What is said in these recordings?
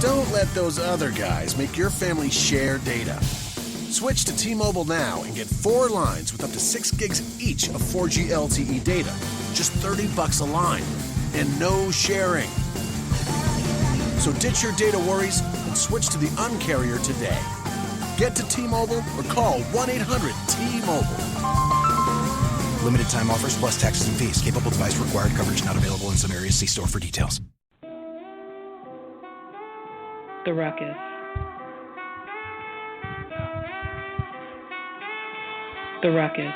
Don't let those other guys make your family share data. Switch to T-Mobile now and get 4 lines with up to 6 gigs each of 4G LTE data. Just $30 a line. And no sharing. So ditch your data worries and switch to the Un-carrier today. Get to T-Mobile or call 1-800-T-Mobile. Limited time offers plus taxes and fees. Capable device required. Coverage not available in some areas. See store for details. The Ruckus. The Ruckus.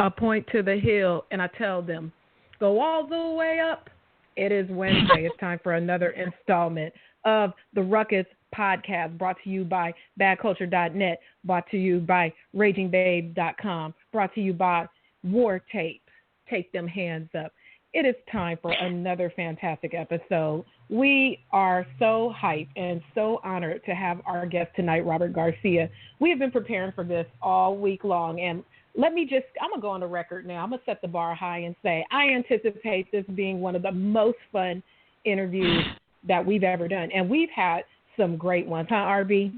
I point to the hill and I tell them, go all the way up. It is Wednesday. It's time for another installment of the Ruckus podcast, brought to you by badculture.net, brought to you by ragingbabe.com, brought to you by War Tape. Take them hands up. It is time for another fantastic episode. We are so hyped and so honored to have our guest tonight, Robert Garcia. We have been preparing for this all week long, and I'm going to go on the record now. I'm going to set the bar high and say I anticipate this being one of the most fun interviews that we've ever done. And we've had some great ones, huh, RB?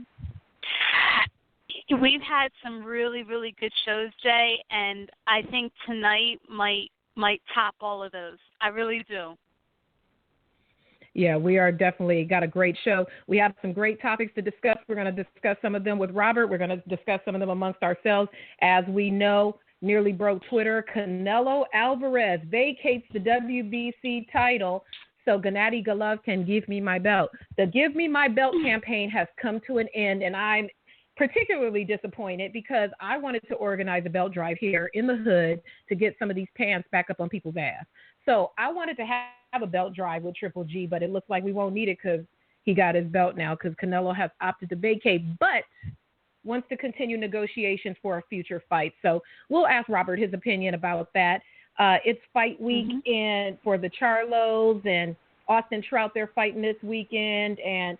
We've had some really, really good shows, Jay, and I think tonight might top all of those. I really do. Yeah, we are definitely got a great show. We have some great topics to discuss. We're going to discuss some of them with Robert. We're going to discuss some of them amongst ourselves. As we know, nearly broke Twitter, Canelo Alvarez vacates the WBC title so Gennady Golovkin give me my belt. The Give Me My Belt campaign has come to an end, and I'm particularly disappointed because I wanted to organize a belt drive here in the hood to get some of these pants back up on people's ass. So I wanted to have a belt drive with Triple G, but it looks like we won't need it because he got his belt now because Canelo has opted to vacate, but wants to continue negotiations for a future fight. So we'll ask Robert his opinion about that. It's fight week and for the Charlos and Austin Trout, they're fighting this weekend. And,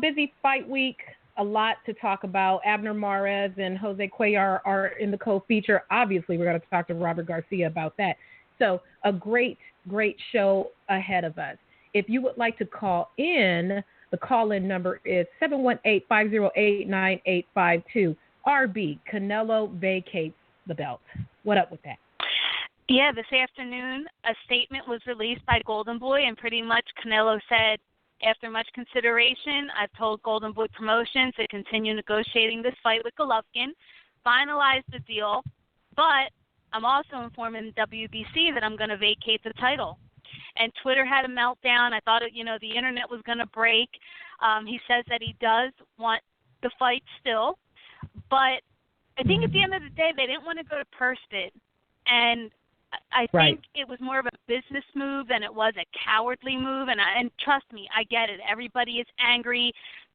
busy fight week, a lot to talk about. Abner Mares and Jose Cuellar are in the co-feature. Obviously, we're going to talk to Robert Garcia about that. So a great, great show ahead of us. If you would like to call in, the call-in number is 718-508-9852. RB, Canelo vacates the belt. What up with that? Yeah, this afternoon, a statement was released by Golden Boy, and pretty much Canelo said, after much consideration, I've told Golden Boy Promotions to continue negotiating this fight with Golovkin, finalize the deal, but I'm also informing the WBC that I'm going to vacate the title. And Twitter had a meltdown. I thought, the internet was going to break. He says that he does want the fight still. But I think at the end of the day, they didn't want to go to purse bid. And I think it was more of a business move than it was a cowardly move. And trust me, I get it. Everybody is angry.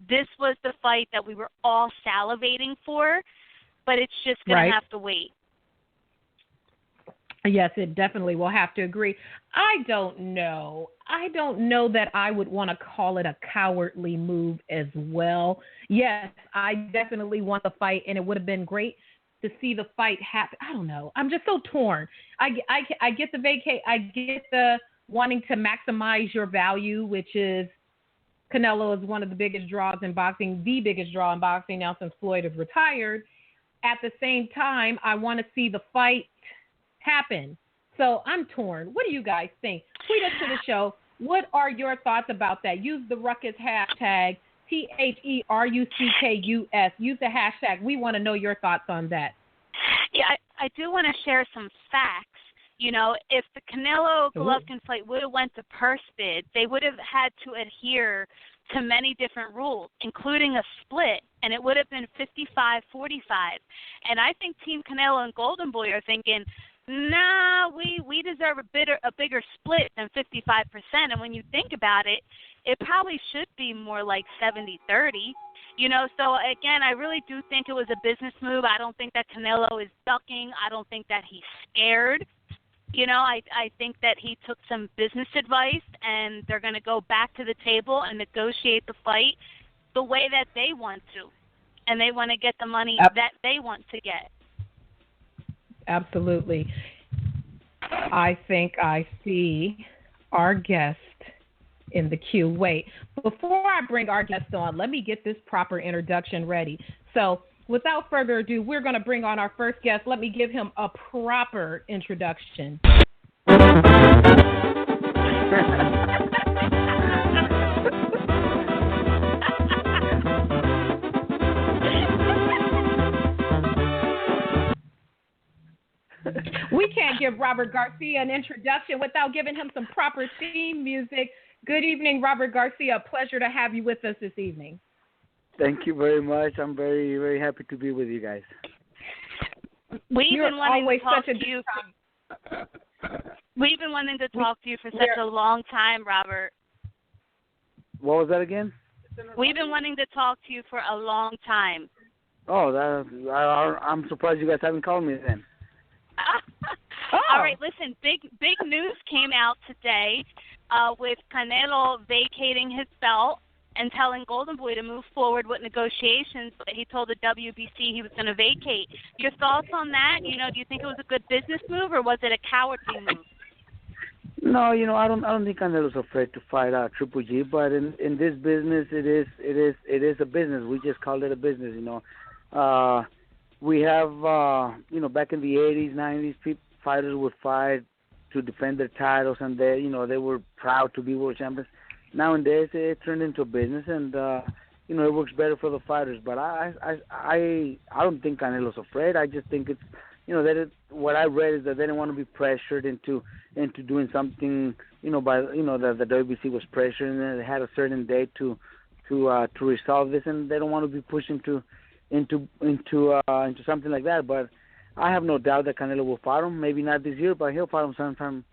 This was the fight that we were all salivating for, but it's just going to have to wait. Yes, it definitely will have to agree. I don't know that I would want to call it a cowardly move as well. Yes, I definitely want the fight, and it would have been great to see the fight happen. I don't know. I'm just so torn. I get the vacate. I get the wanting to maximize your value, which is Canelo is one of the biggest draws in boxing, the biggest draw in boxing now since Floyd is retired. At the same time, I want to see the fight happen. So I'm torn. What do you guys think? Tweet us to the show. What are your thoughts about that? Use the Ruckus hashtag, THERUCKUS. Use the hashtag. We want to know your thoughts on that. Yeah, I do want to share some facts. If the Canelo-Golovkin fight would have went to purse bid, they would have had to adhere to many different rules, including a split, and it would have been 55-45. And I think Team Canelo and Golden Boy are thinking, nah, we deserve a bigger split than 55%. And when you think about it, it probably should be more like 70-30. So again, I really do think it was a business move. I don't think that Canelo is ducking. I don't think that he's scared. I think that he took some business advice, and they're going to go back to the table and negotiate the fight the way that they want to, and they want to get the money that they want to get. Absolutely. I think I see our guest in the queue. Wait, before I bring our guest on, let me get this proper introduction ready. So, without further ado, we're going to bring on our first guest. Let me give him a proper introduction. We can't give Robert Garcia an introduction without giving him some proper theme music. Good evening, Robert Garcia. Pleasure to have you with us this evening. Thank you very much. I'm very, very happy to be with you guys. We've been wanting to talk to you. We've been wanting to talk to you for such a long time, Robert. What was that again? We've been wanting to talk to you for a long time. Oh, I'm surprised you guys haven't called me then. All right, listen, big news came out today with Canelo vacating his belt and telling Golden Boy to move forward with negotiations, but he told the WBC he was going to vacate. Your thoughts on that? Do you think it was a good business move, or was it a cowardly move? No, I don't think Canelo's afraid to fight Triple G, but in this business, it is a business. We just call it a business. We have back in the 80s, 90s, fighters would fight to defend their titles, and they were proud to be world champions. Nowadays, it turned into a business, and it works better for the fighters. But I don't think Canelo's afraid. I just think it's what I read is that they didn't want to be pressured into doing something that the WBC was pressuring, and they had a certain date to resolve this, and they don't want to be pushed into something like that. But I have no doubt that Canelo will fight him. Maybe not this year, but he'll fight him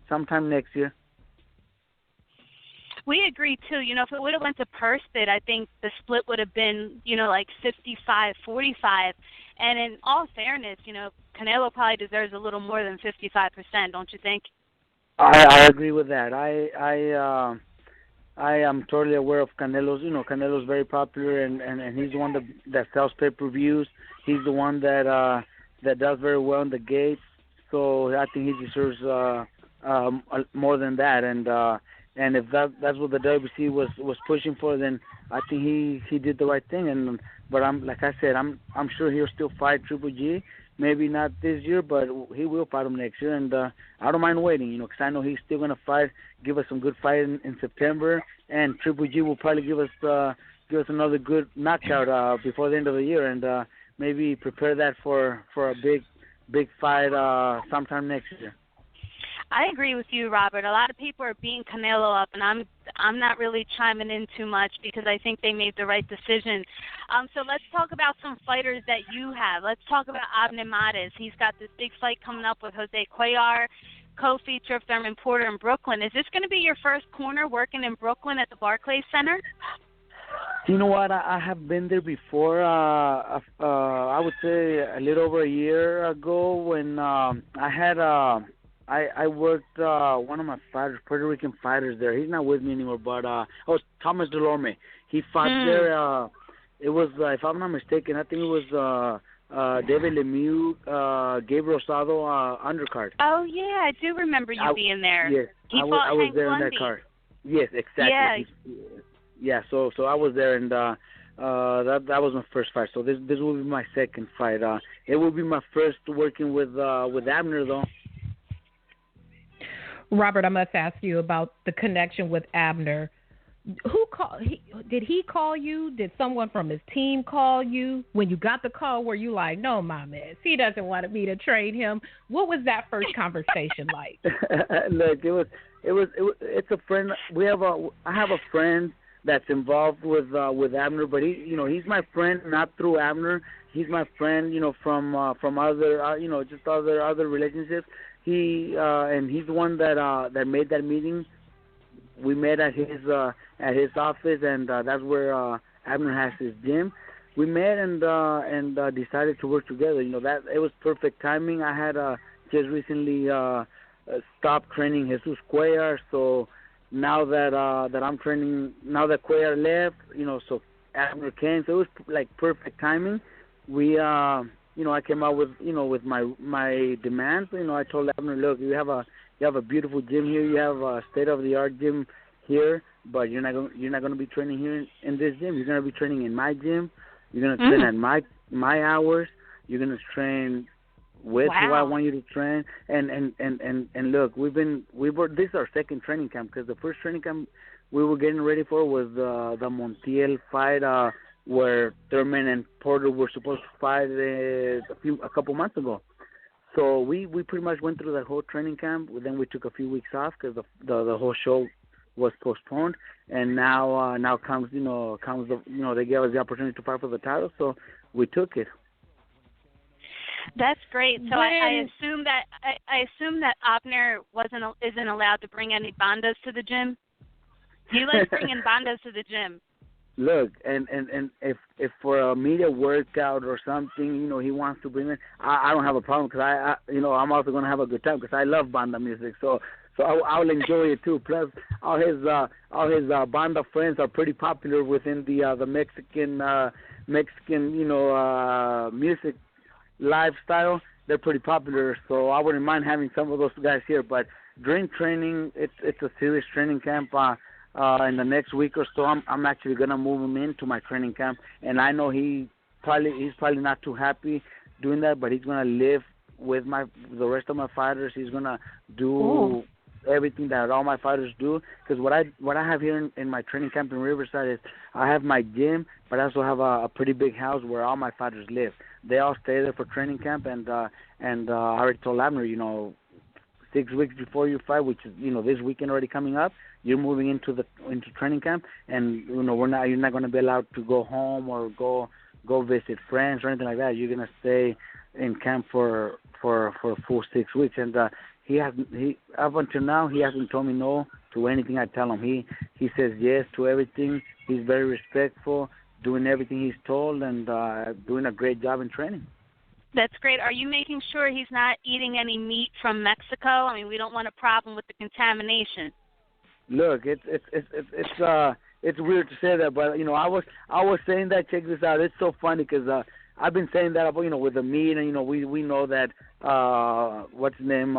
sometime next year. We agree, too. If it would have went to purse bid, I think the split would have been, like 55-45. And in all fairness, Canelo probably deserves a little more than 55%, don't you think? I agree with that. I am totally aware of Canelo's. Canelo's very popular, and he's the one that sells pay-per-views. He's the one that does very well in the gates. So I think he deserves more than that. And if that's what the WBC was pushing for, then I think he did the right thing. But I'm sure he'll still fight Triple G. Maybe not this year, but he will fight him next year. And I don't mind waiting, because I know he's still gonna give us some good fight in September. And Triple G will probably give us another good knockout before the end of the year, and maybe prepare that for a big fight sometime next year. I agree with you, Robert. A lot of people are beating Canelo up, and I'm not really chiming in too much because I think they made the right decision. So let's talk about some fighters that you have. Let's talk about Abner Mares. He's got this big fight coming up with Jose Cuellar, co-feature of Thurman Porter in Brooklyn. Is this going to be your first corner working in Brooklyn at the Barclays Center? You know what? I have been there before. I would say a little over a year ago when I worked one of my fighters, Puerto Rican fighters there. He's not with me anymore, but Thomas Delorme. He fought there. It was, if I'm not mistaken, I think it was David Lemieux, Gabriel Rosado undercard. Oh yeah, I do remember you being there. Yes, I was there Lundy. in that card. Yes, exactly. Yeah. So I was there, and that was my first fight. So this will be my second fight. It will be my first working with Abner though. Robert, I must ask you about the connection with Abner. Who called? Did he call you? Did someone from his team call you? When you got the call, were you like, "No, my man, he doesn't want me to train him"? What was that first conversation like? Look, it's a friend. I have a friend that's involved with Abner, but he's my friend not through Abner. He's my friend, from other just other relationships. And he's the one that made that meeting. We met at his office, and that's where Abner has his gym. We met and decided to work together. That it was perfect timing. I had just recently stopped training Jesus Cuellar. So now that I'm training, now that Cuellar left, so Abner came. So it was like perfect timing. We I came out with with my demands. I told Abner, look, you have a beautiful gym here. You have a state of the art gym here, but you're not going to be training here in this gym. You're going to be training in my gym. You're going to train at my hours. You're going to train with who I want you to train. And look, this is our second training camp, because the first training camp we were getting ready for was the Montiel fight, where Thurman and Porter were supposed to fight a couple months ago. So we pretty much went through that whole training camp. Then we took a few weeks off because the whole show was postponed, and now comes they gave us the opportunity to fight for the title, so we took it. That's great. So I assume that Abner isn't allowed to bring any bandas to the gym. He likes bringing bandas to the gym. Look, and if for a media workout or something, he wants to bring it, I don't have a problem, because I'm also going to have a good time, because I love banda music. So I'll enjoy it too. Plus, all his banda friends are pretty popular within the Mexican music lifestyle. They're pretty popular, so I wouldn't mind having some of those guys here. But during training, it's a serious training camp. In the next week or so, I'm actually gonna move him into my training camp, and I know he's probably not too happy doing that, but he's gonna live with the rest of my fighters. He's gonna do everything that all my fighters do, because what I have here in my training camp in Riverside is I have my gym, but I also have a pretty big house where all my fighters live. They all stay there for training camp, and I already told Abner, 6 weeks before you fight, which is this weekend already coming up, you're moving into training camp, and you're not going to be allowed to go home or go visit friends or anything like that. You're going to stay in camp for a full 6 weeks, and he up until now he hasn't told me no to anything I tell him. He says yes to everything. He's very respectful, doing everything he's told, and doing a great job in training. That's great. Are you making sure he's not eating any meat from Mexico? I mean, we don't want a problem with the contamination. Look, it's weird to say that, but I was saying that. Check this out. It's so funny because I've been saying that about with the meat, and we know that what's his name,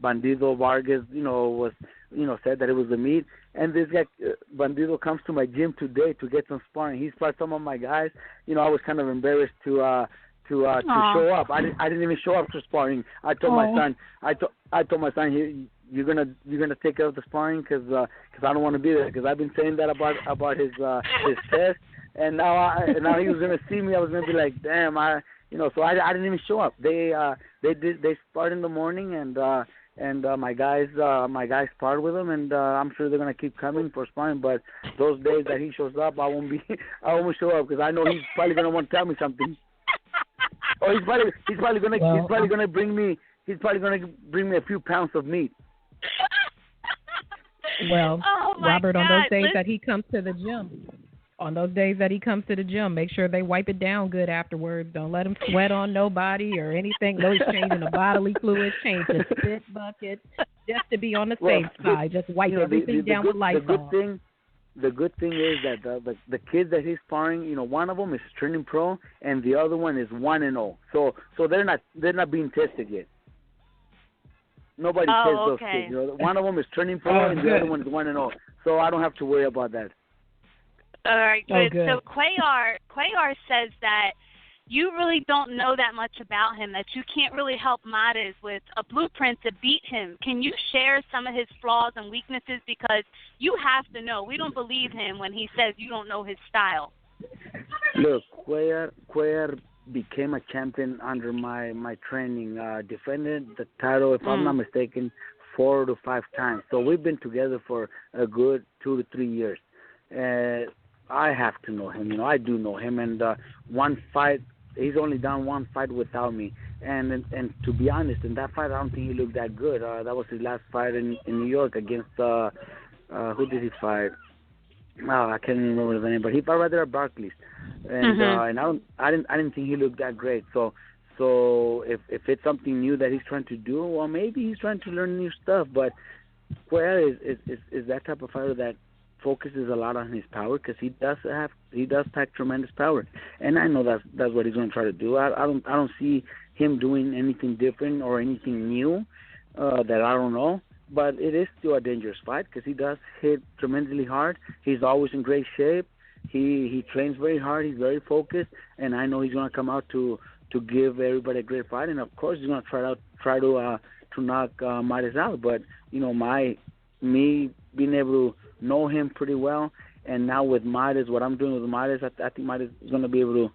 Bandido Vargas, was said that it was the meat, and this guy Bandido comes to my gym today to get some sparring. He's fought some of my guys. I was kind of embarrassed to show up. I didn't even show up to sparring. I told my son. I told my son, you're gonna take care of the sparring because I don't want to be there, because I've been saying that about his test, and now he was gonna see me. I was gonna be like, damn, so I didn't even show up. They sparred in the morning, and my guys sparred with him, and I'm sure they're gonna keep coming for sparring. But those days that he shows up, I won't show up, because I know he's probably gonna want to tell me something. Or he's probably gonna bring me a few pounds of meat. Well, Robert, God. on those days that he comes to the gym, make sure they wipe it down good afterwards. Don't let him sweat on nobody or anything. No, he's changing the bodily fluids, change the spit bucket, just to be on the safe side. Just wipe everything down with Lysol. The good thing is that the kids that he's sparring, one of them is turning pro, and the other one is 1-0. So they're not being tested yet. Nobody tests those kids. One of them is turning pro, and the other one is 1-0. So I don't have to worry about that. All right, good. So Cuellar says that you really don't know that much about him, that you can't really help Mares with a blueprint to beat him. Can you share some of his flaws and weaknesses? Because you have to know. We don't believe him when he says you don't know his style. Look, Cuellar became a champion under my training, defended the title, if I'm not mistaken, 4 to 5 times. So we've been together for a good 2 to 3 years. I have to know him. I do know him. And one fight, he's only done one fight without me. And to be honest, in that fight, I don't think he looked that good. That was his last fight in New York against, who did he fight? I can't remember the name, but he fought right there at Barclays. And and I didn't think he looked that great. So So if it's something new that he's trying to do, well, maybe he's trying to learn new stuff. But Cuellar is that type of fighter that focuses a lot on his power, because he does pack tremendous power, and I know that's what he's going to try to do. I don't see him doing anything different or anything new that I don't know. But it is still a dangerous fight because he does hit tremendously hard. He's always in great shape. He trains very hard. He's very focused, and I know he's going to come out to give everybody a great fight. And of course, he's going to try to knock Mares out. But me being able to know him pretty well, and now with Mares, what I'm doing with Mares, I think Mares is going to be able to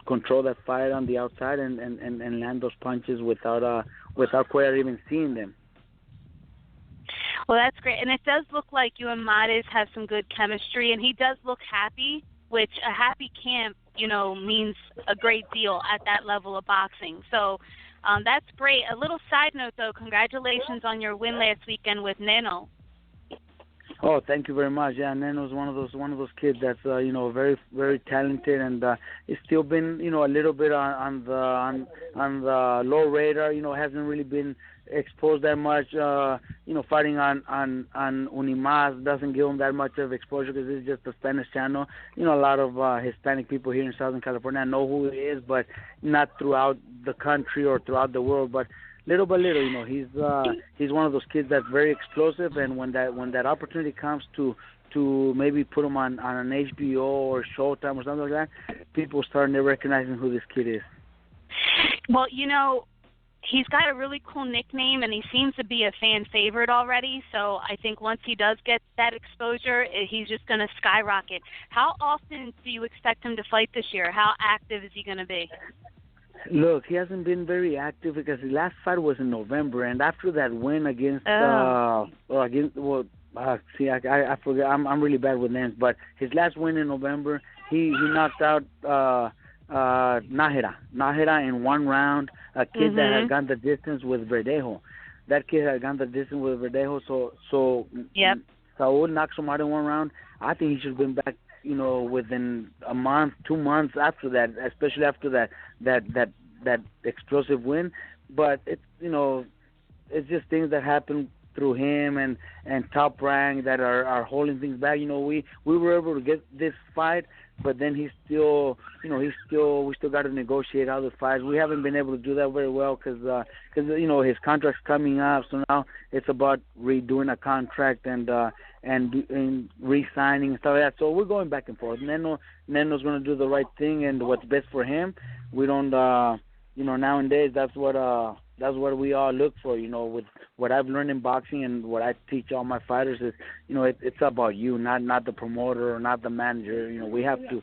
control that fight on the outside and land those punches without Cuellar even seeing them. Well, that's great. And it does look like you and Mares have some good chemistry, and he does look happy, which a happy camp, means a great deal at that level of boxing. So that's great. A little side note, though, congratulations on your win last weekend with Neno. Oh, thank you very much. Yeah, Neno's one of those kids that's very, very talented, and he's still been a little bit on the low radar. Hasn't really been exposed that much. Fighting on Unimas doesn't give him that much of exposure because it's just a Spanish channel. A lot of Hispanic people here in Southern California know who he is, but not throughout the country or throughout the world. But little by little, he's one of those kids that's very explosive, and when that opportunity comes to maybe put him on an HBO or Showtime or something like that, people start recognizing who this kid is. Well, he's got a really cool nickname, and he seems to be a fan favorite already. So I think once he does get that exposure, he's just going to skyrocket. How often do you expect him to fight this year? How active is he going to be? Look, he hasn't been very active because his last fight was in November, and after that win against I forget. I'm really bad with names, but his last win in November, he knocked out Nájera in one round, a kid that had gone the distance with Verdejo. That kid had gone the distance with Verdejo, so yep. Saul knocks him out in one round. I think he should have been back, within a month, 2 months after that, especially after that explosive win. But it's just things that happen through him and Top Rank that are holding things back. We were able to get this fight, but then we still got to negotiate other fights. We haven't been able to do that very well because his contract's coming up. So now it's about redoing a contract and re-signing and stuff like that. So we're going back and forth. Neno's going to do the right thing and what's best for him. We don't, nowadays that's what we all look for. With what I've learned in boxing and what I teach all my fighters is, it's about you, not the promoter or not the manager. We have to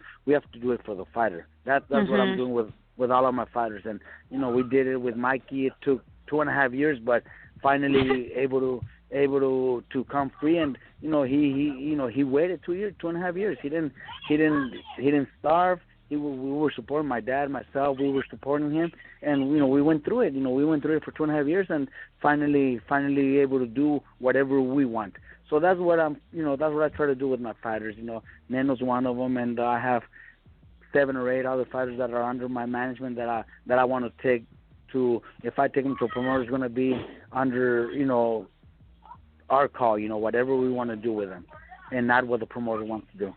do it for the fighter. That's what I'm doing with all of my fighters. And we did it with Mikey. It took 2.5 years, but finally able to come free. And he waited 2.5 years. He didn't starve. We were supporting my dad, myself. We were supporting him, and we went through it. We went through it for 2.5 years, and finally able to do whatever we want. So that's what that's what I try to do with my fighters. Neno's one of them, and I have 7 or 8 other fighters that are under my management that I want to take to. If I take them to a promoter, it's going to be under our call. Whatever we want to do with them, and not what the promoter wants to do.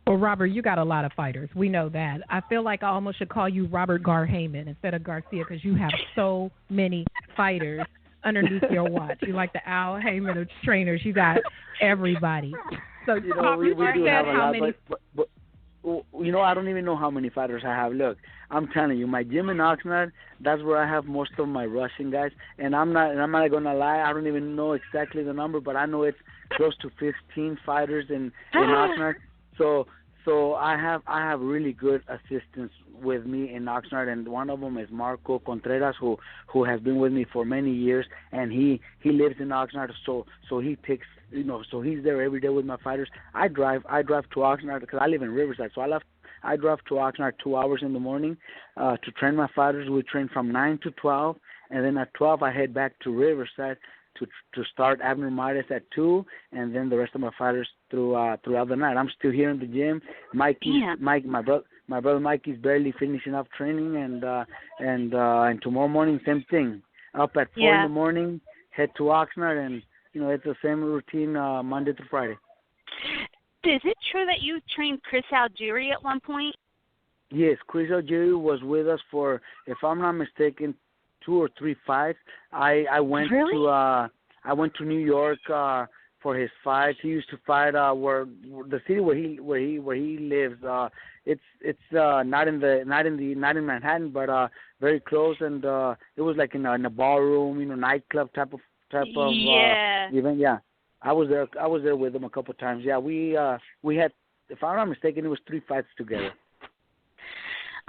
Well, Robert, you got a lot of fighters. We know that. I feel like I almost should call you Robert Garhayman instead of Garcia because you have so many fighters underneath your watch. You like the Al Heyman of trainers. You got everybody. So we do have a lot, but I don't even know how many fighters I have. Look, I'm telling you, my gym in Oxnard, that's where I have most of my Russian guys. And I'm not gonna lie, I don't even know exactly the number, but I know it's close to 15 fighters in Oxnard. So I have really good assistants with me in Oxnard, and one of them is Marco Contreras, who has been with me for many years, and he lives in Oxnard, so he takes so he's there every day with my fighters. I drive to Oxnard because I live in Riverside, so I drive to Oxnard 2 hours in the morning to train my fighters. We train from 9 to 12, and then at 12 I head back to Riverside to start Abner Mares at 2, and then the rest of my fighters throughout the night. I'm still here in the gym. Mike, my My brother Mikey's barely finishing up training, and tomorrow morning same thing. Up at 4 in the morning, head to Oxnard, and it's the same routine Monday to Friday. Is it true that you trained Chris Algieri at one point? Yes, Chris Algieri was with us for, if I'm not mistaken, 2 or 3 fights. I went to New York for his fights. He used to fight where the city where he lives. It's not in Manhattan, but very close, and it was like in a ballroom, nightclub type of event. Yeah, I was there with him a couple of times. Yeah, we had, if I'm not mistaken, it was 3 fights together.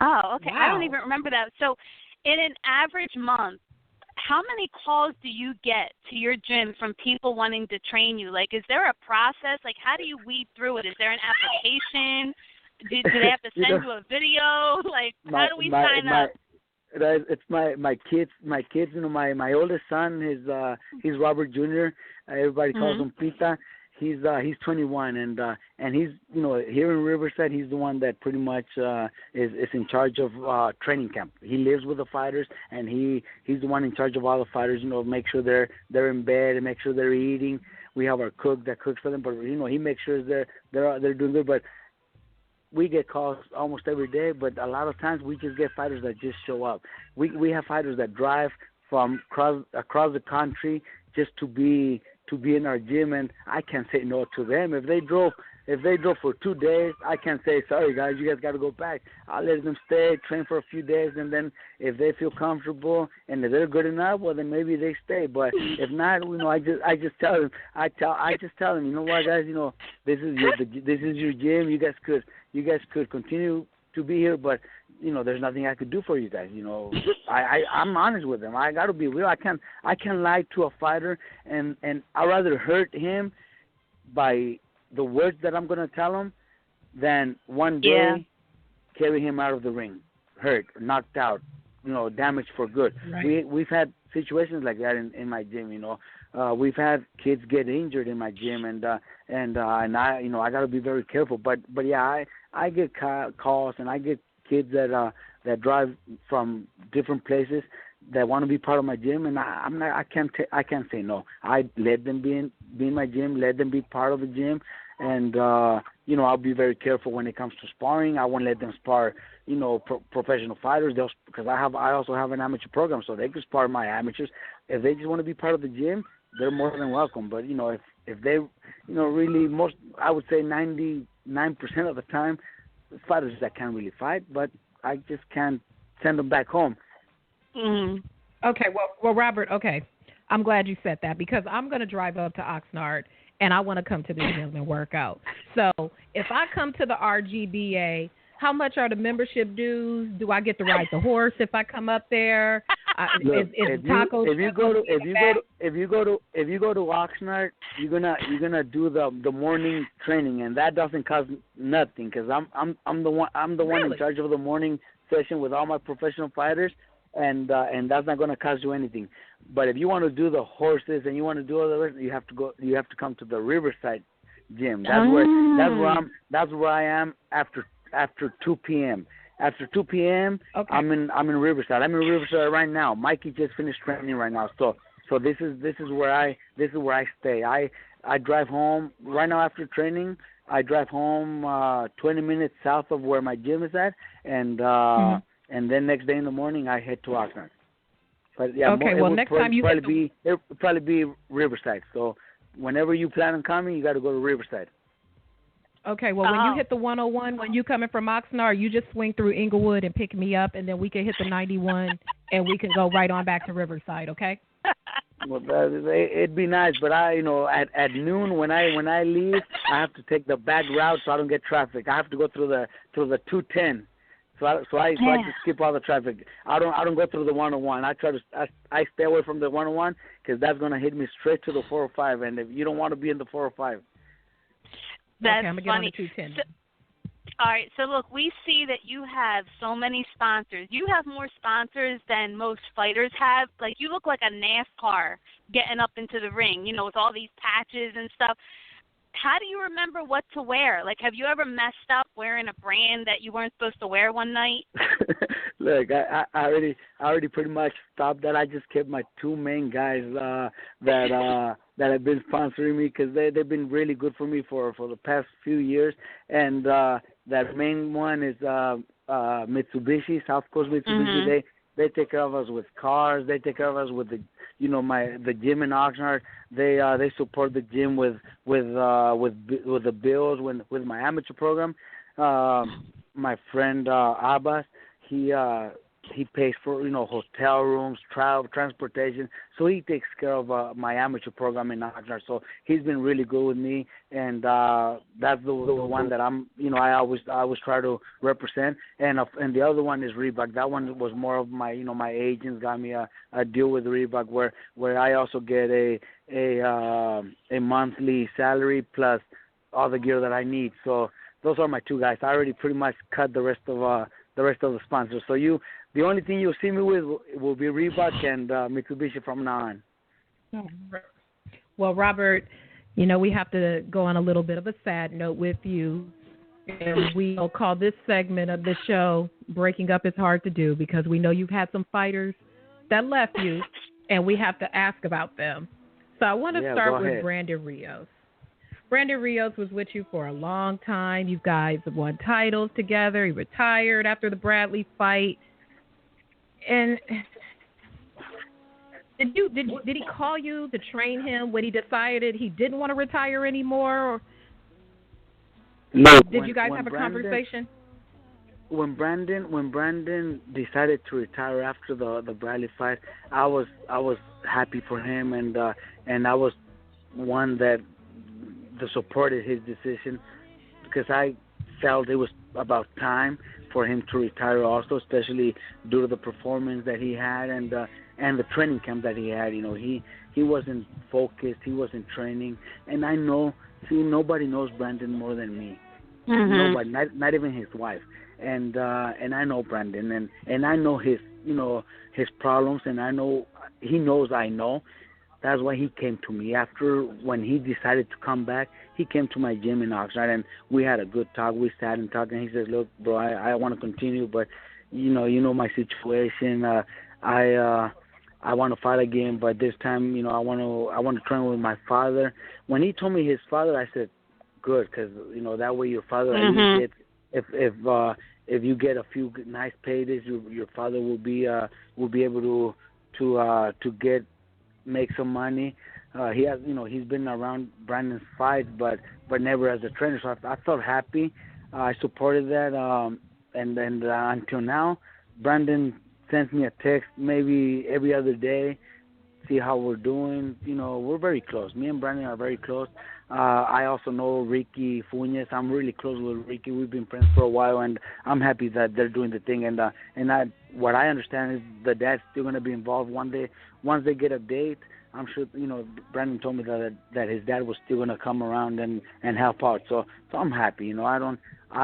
Oh, okay. Wow. I don't even remember that. So, in an average month, how many calls do you get to your gym from people wanting to train you? Like, is there a process? Like, how do you weed through it? Is there an application? Do they have to send you a video? Like, how do we sign up? It's my kids. My kids. My oldest son he's Robert Jr. Everybody calls him Pita. He's 21, and he's here in Riverside. He's the one that pretty much is in charge of training camp. He lives with the fighters, and he's the one in charge of all the fighters. Make sure they're in bed and make sure they're eating. We have our cook that cooks for them, but he makes sure they're doing good. But we get calls almost every day, but a lot of times we just get fighters that just show up. We have fighters that drive from across the country just to be in our gym, and I can't say no to them. If they drove for 2 days, I can't say, sorry guys, you guys got to go back. I'll let them stay, train for a few days, and then if they feel comfortable and if they're good enough, well then maybe they stay. But if not, I just tell them, you know what guys, this is your gym. You guys could continue to be here, but there's nothing I could do for you guys. I'm honest with them. I got to be real. I can't lie to a fighter, and I'd rather hurt him by the words that I'm going to tell him than one day carry him out of the ring, hurt, knocked out, damaged for good. Right. We've had situations like that in my gym. We've had kids get injured in my gym, and I got to be very careful. But yeah, I get calls, and I get kids that drive from different places that want to be part of my gym, and I can't say no. I let them be in my gym, let them be part of the gym, and I'll be very careful when it comes to sparring. I won't let them spar professional fighters, because I also have an amateur program, so they can spar my amateurs. If they just want to be part of the gym, they're more than welcome. But if they really, most, I would say 99% of the time, fighters that can't really fight, but I just can't send them back home. Mm. Okay, well, Robert, okay. I'm glad you said that, because I'm going to drive up to Oxnard, and I want to come to the gym and work out. So if I come to the RGBA, how much are the membership dues? Do I get to ride the horse if I come up there? Look, if you go to Oxnard, you're gonna do the morning training, and that doesn't cost nothing, because I'm the one in charge of the morning session with all my professional fighters, and that's not gonna cost you anything. But if you want to do the horses and you want to do all the rest, you have to come to the Riverside gym. That's where I am after 2 p.m. After 2 p.m., okay. I'm in Riverside. I'm in Riverside right now. Mikey just finished training right now, so this is where I stay. I drive home right now after training. I drive home 20 minutes south of where my gym is at, and then next day in the morning I head to Oxnard. But yeah, okay. Well, next time it'll probably be Riverside. So whenever you plan on coming, you got to go to Riverside. Okay, well, when you hit the 101, when you coming from Oxnard, you just swing through Inglewood and pick me up, and then we can hit the 91, and we can go right on back to Riverside, okay? Well, it'd be nice, but at noon when I leave, I have to take the back route so I don't get traffic. I have to go through the 210, so I just skip all the traffic. I don't go through the 101. I stay away from the 101 because that's gonna hit me straight to the 405, and if you don't want to be in the 405. That's okay, I'm gonna funny. Get on the 210. All right, so look, we see that you have so many sponsors. You have more sponsors than most fighters have. Like, you look like a NASCAR getting up into the ring, with all these patches and stuff. how do you remember what to wear? Like, have you ever messed up wearing a brand that you weren't supposed to wear one night? Look, I already pretty much stopped that. I just kept my two main guys that have been sponsoring me because they've been really good for me for the past few years. And that main one is Mitsubishi, South Coast Mitsubishi. Mm-hmm. They take care of us with cars. They take care of us with the gym in Oxnard. They support the gym with the bills with my amateur program. My friend Abbas, he pays for hotel rooms, travel, transportation. So he takes care of my amateur program in Oxnard. So he's been really good with me, and that's the one that I always try to represent. And the other one is Reebok. That one was more of my my agents got me a deal with Reebok where I also get a monthly salary plus all the gear that I need. So those are my two guys. I already pretty much cut the rest of the sponsors. So the only thing you'll see me with will be Reebok and Mitsubishi from now on. Well, Robert, we have to go on a little bit of a sad note with you. And we'll call this segment of the show Breaking Up is Hard to Do, because we know you've had some fighters that left you, and we have to ask about them. So I want to start with Brandon Rios. Brandon Rios was with you for a long time. You guys won titles together. He retired after the Bradley fight. And did he call you to train him when he decided he didn't want to retire anymore? Or no. Did you guys have a conversation? When Brandon decided to retire after the Bradley fight, I was happy for him, and I was one that supported his decision, because I felt it was about time for him to retire also, especially due to the performance that he had and the training camp that he had. He wasn't focused, he wasn't training, and I know, nobody knows Brandon more than me. Mm-hmm. Nobody, not even his wife. And I know Brandon, and I know his his problems, and I know he knows I know. That's why he came to me. After, when he decided to come back, he came to my gym in Oxnard, and we had a good talk. We sat and talked, and he says, "Look, bro, I want to continue, but you know my situation. I want to fight again, but this time, I want to train with my father." When he told me his father, I said, "Good, because that way your father Mm-hmm. if you get a few nice paydays, your father will be able to make some money." He has, he's been around Brandon's fights, but never as a trainer. So I felt happy. I supported that, and until now, Brandon sends me a text maybe every other day, see how we're doing. We're very close. Me and Brandon are very close. I also know Ricky Funes. I'm really close with Ricky. We've been friends for a while, and I'm happy that they're doing the thing. And what I understand is the dad's still going to be involved one day. Once they get a date, I'm sure, Brandon told me that his dad was still going to come around and help out. So I'm happy. I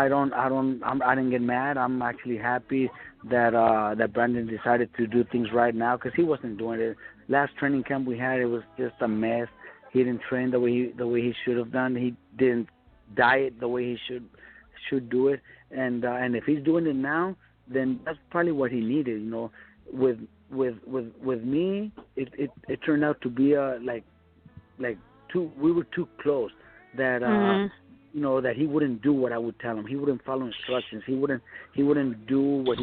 didn't get mad. I'm actually happy that Brandon decided to do things right now, because he wasn't doing it. Last training camp we had, it was just a mess. He didn't train the way he should have done. He didn't diet the way he should do it. And if he's doing it now, then that's probably what he needed. With me, it turned out to be we were too close. That Mm-hmm. That he wouldn't do what I would tell him. He wouldn't follow instructions. He wouldn't do what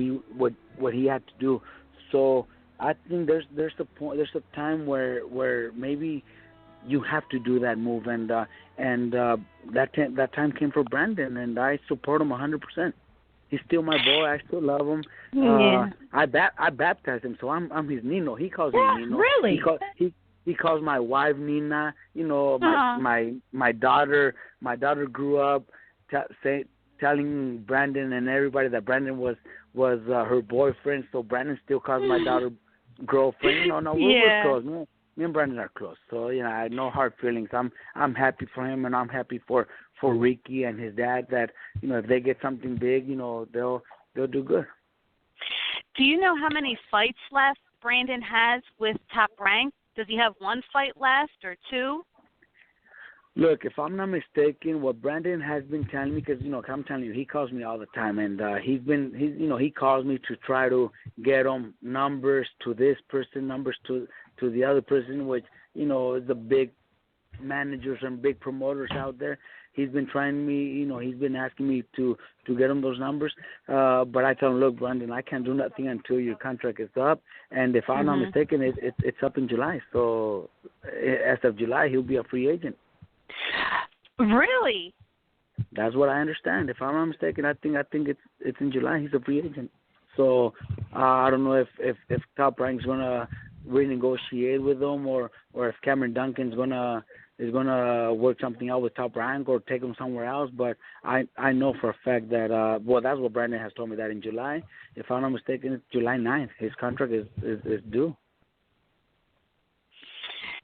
he had to do. So I think there's a time where maybe you have to do that move, and that time came for Brandon, and I support him 100%. He's still my boy. I still love him. Yeah. I baptized him, so I'm his Nino. He calls me Nino. Really? He calls my wife Nina. Uh-huh. My daughter grew up telling Brandon and everybody that Brandon was her boyfriend. So Brandon still calls my daughter girlfriend. We're close. Me and Brandon are close. So I have no hard feelings. I'm happy for him, and I'm happy for Ricky and his dad that if they get something big, they'll do good. Do you know how many fights left Brandon has with Top Rank? Does he have one fight left or two? Look, if I'm not mistaken, what Brandon has been telling me, because I'm telling you, he calls me all the time, and he calls me to try to get him numbers to this person, numbers to the other person, which is the big managers and big promoters out there. He's been trying me, he's been asking me to get him those numbers. But I tell him, look, Brandon, I can't do nothing until your contract is up. And if I'm not mistaken, it's up in July. So as of July, he'll be a free agent. Really? That's what I understand. If I'm not mistaken, I think it's in July. He's a free agent. So I don't know if Top Rank's gonna renegotiate with him, or if Cameron Duncan's is gonna work something out with Top Rank or take him somewhere else. But I know for a fact that that's what Brandon has told me, that in July, if I'm not mistaken, it's July 9th. His contract is due.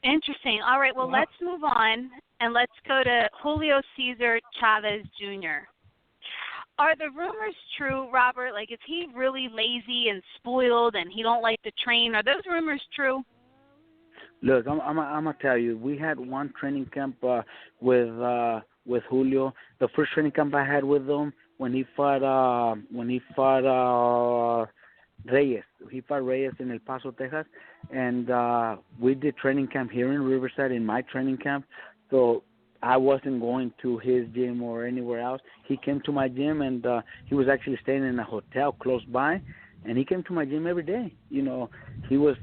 Interesting. All right, well, let's move on, and let's go to Julio Cesar Chavez Jr. Are the rumors true, Robert? Like, is he really lazy and spoiled and he don't like to train? Are those rumors true? Look, I'm gonna tell you, we had one training camp with Julio. The first training camp I had with him when he fought Reyes. He fought Reyes in El Paso, Texas, and we did training camp here in Riverside in my training camp. So I wasn't going to his gym or anywhere else. He came to my gym, and he was actually staying in a hotel close by, and he came to my gym every day. He was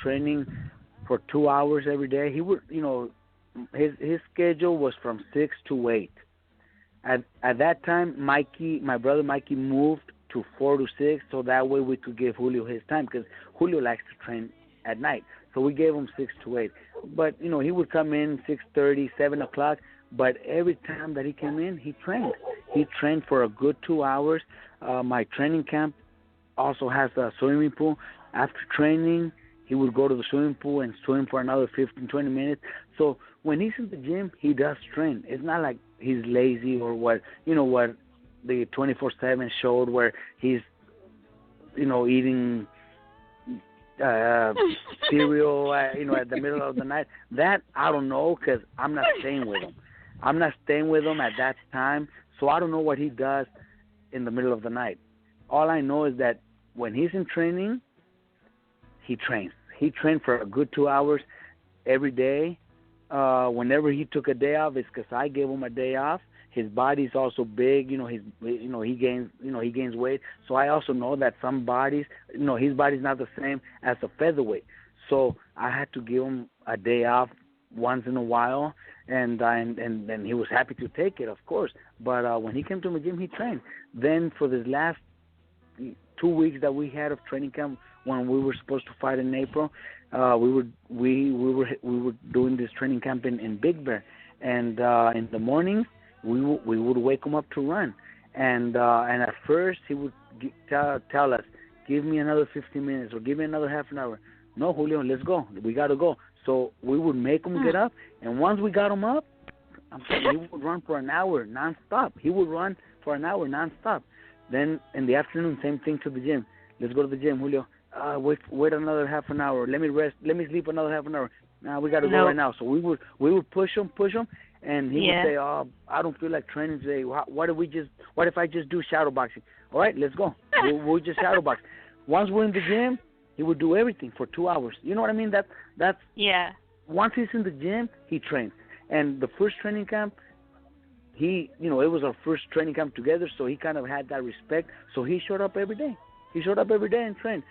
training for 2 hours every day. He would, his schedule was from 6 to 8. At that time, my brother Mikey moved to 4 to 6, so that way we could give Julio his time, because Julio likes to train at night. So we gave him 6 to 8. But, he would come in 6:30, 7 o'clock, but every time that he came in, he trained. He trained for a good 2 hours. My training camp also has a swimming pool. After training, he would go to the swimming pool and swim for another 15, 20 minutes. So when he's in the gym, he does train. It's not like he's lazy or what the 24/7 showed, where he's, eating cereal, at the middle of the night. That I don't know, because I'm not staying with him. I'm not staying with him at that time, so I don't know what he does in the middle of the night. All I know is that when he's in training, he trains. He trained for a good 2 hours every day. Whenever he took a day off, it's because I gave him a day off. His body's also big, he gains weight. So I also know that some bodies, his body's not the same as a featherweight. So I had to give him a day off once in a while, and he was happy to take it, of course. But when he came to my gym, he trained. Then for this last 2 weeks that we had of training camp, when we were supposed to fight in April, we were doing this training camp in Big Bear, and in the mornings, we would wake him up to run, and at first he would tell us, give me another 15 minutes or give me another half an hour. No, Julio, let's go. We got to go. So we would make him get up, and once we got him up, he would run for an hour nonstop. He would run for an hour nonstop. Then in the afternoon, same thing to the gym. Let's go to the gym, Julio. Wait another half an hour. Let me rest. Let me sleep another half an hour. Now we got to go right now. So we would push him, and he would say, "Oh, I don't feel like training today. What if I just do shadow boxing? All right, let's go. We'll just shadow box." Once we're in the gym, he would do everything for 2 hours. You know what I mean? That's Once he's in the gym, he trains. And the first training camp, it was our first training camp together, so he kind of had that respect. So he showed up every day. He showed up every day and trained.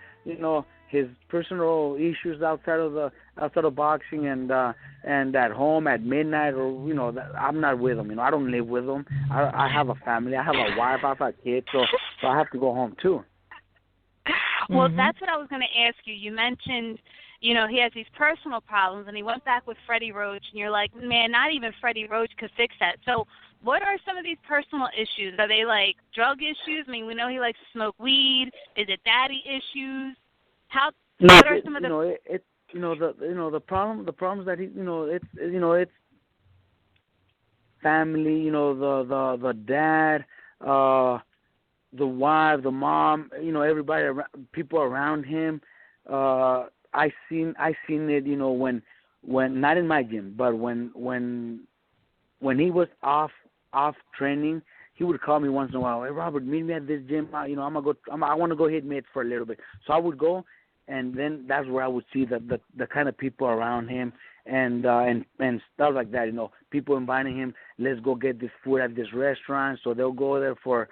His personal issues outside of boxing and at home at midnight, or I'm not with him. I don't live with him. I have a family. I have a wife. I have a kid, so I have to go home too. Well, that's what I was going to ask you. You mentioned, he has these personal problems, and he went back with Freddie Roach, and you're like, man, not even Freddie Roach could fix that. So what are some of these personal issues? Are they like drug issues? I mean, we know he likes to smoke weed. Is it daddy issues? What are some of the the problems that he it's family, the dad, the wife, the mom, everybody, people around him. I seen it, when not in my gym, but when he was off training, he would call me once in a while. Hey, Robert, meet me at this gym. I want to go hit mitts for a little bit. So I would go, and then that's where I would see the kind of people around him and stuff like that. People inviting him. Let's go get this food at this restaurant. So they'll go there for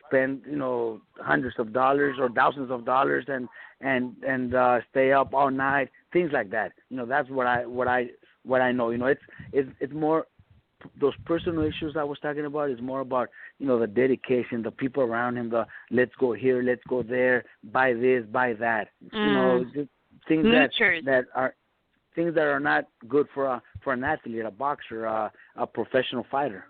spend hundreds of dollars or thousands of dollars and stay up all night. Things like that. That's what I know. It's more. Those personal issues I was talking about is more about, the dedication, the people around him, the let's go here, let's go there, buy this, buy that. Just things that are not good for an athlete, a boxer, a professional fighter.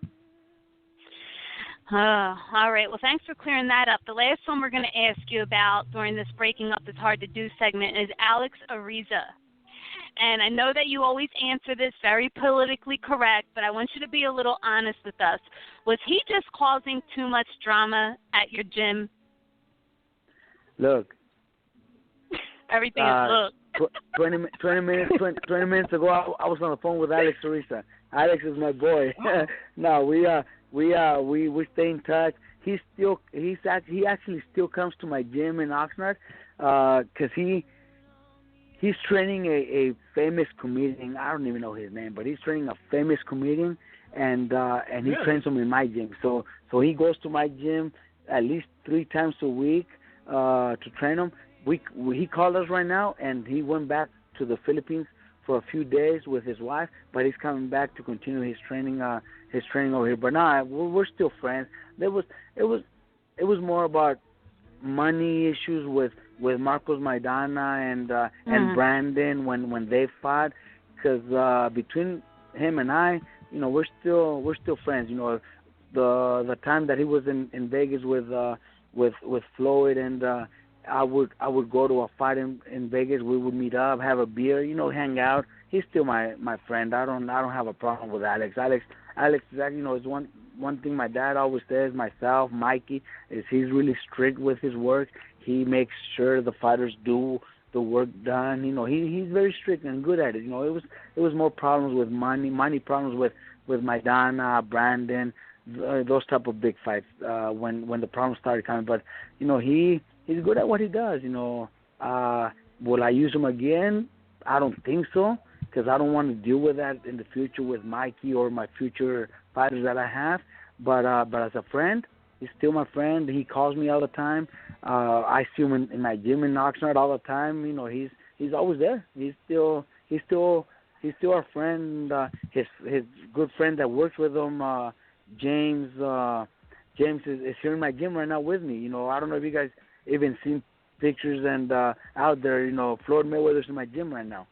All right. Well, thanks for clearing that up. The last one we're going to ask you about during this Breaking Up It's Hard to Do segment is Alex Ariza. And I know that you always answer this very politically correct, but I want you to be a little honest with us. Was he just causing too much drama at your gym? Look. Everything is look. 20 minutes ago, I was on the phone with Alex Ariza. Alex is my boy. No, we stay in touch. He actually still comes to my gym in Oxnard because he's training a famous comedian. I don't even know his name, but he's training a famous comedian, and he trains him in my gym. So he goes to my gym at least 3 times a week to train him. He called us right now, and he went back to the Philippines for a few days with his wife, but he's coming back to continue his training over here. But no, we're still friends. It was more about money issues with Marcos Maidana and Brandon when they fought, because between him and I, we're still friends. The time that he was in Vegas with Floyd, and I would go to a fight in Vegas. We would meet up, have a beer, hang out. He's still my friend. I don't have a problem with Alex. Alex is is one thing my dad always says, myself, Mikey, is he's really strict with his work. He makes sure the fighters do the work done. He's very strict and good at it. It was more problems with money problems with Maidana, Brandon, those type of big fights when the problems started coming. But he's good at what he does. Will I use him again? I don't think so, because I don't want to deal with that in the future with Mikey or my future fighters that I have. But as a friend, he's still my friend. He calls me all the time. I see him in my gym in Oxnard all the time. He's always there. He's still our friend. His good friend that works with him, James. James is here in my gym right now with me. I don't know if you guys even seen pictures and out there. Floyd Mayweather's in my gym right now.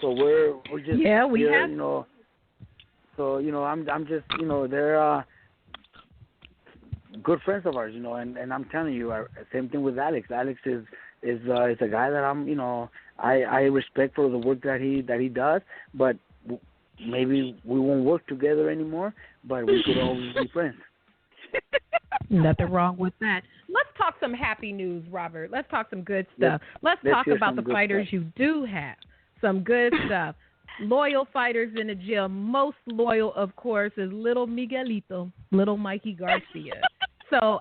So we're just we here, have. So I'm just they're good friends of ours, and I'm telling you, same thing with Alex. Alex is a guy that I respect for the work that he does, but maybe we won't work together anymore, but we could always be friends. Nothing wrong with that. Let's talk some happy news, Robert. Let's talk some good stuff. Let's talk about the fighters you do have. Some good stuff. Loyal fighters in the gym. Most loyal, of course, is little Miguelito, little Mikey Garcia. So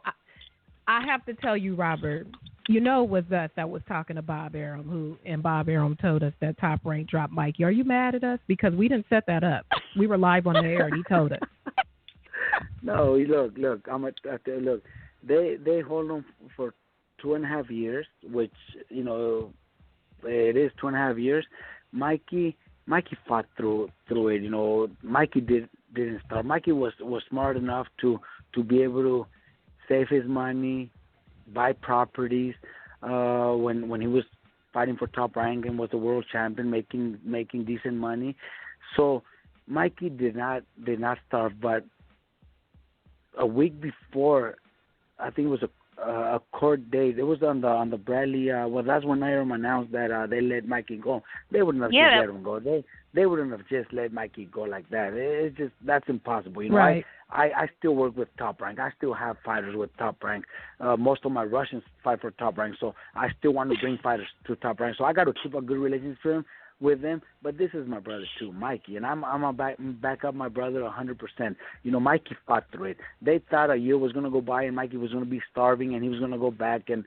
I have to tell you, Robert, it was us that was talking to Bob Arum, and Bob Arum told us that Top Rank dropped Mikey. Are you mad at us? Because we didn't set that up. We were live on the air, and he told us. No, look. Look, they hold him for 2.5 years, which it is 2.5 years. Mikey fought through it. Mikey didn't start. Mikey was smart enough to be able to save his money, buy properties. When he was fighting for Top Rank and was a world champion, making decent money. So Mikey did not start, but a week before, I think it was a court date. It was on the Bradley. That's when Arum announced that they let Mikey go. They wouldn't have just let him go. They wouldn't have just let Mikey go like that. It's just, that's impossible. Right. I still work with Top Rank. I still have fighters with Top Rank. Most of my Russians fight for Top Rank, so I still want to bring fighters to Top Rank. So I got to keep a good relationship with them. But this is my brother too, Mikey, and I'm gonna back up my brother 100%. You know, Mikey fought through it. They thought a year was gonna go by and Mikey was gonna be starving and he was gonna go back and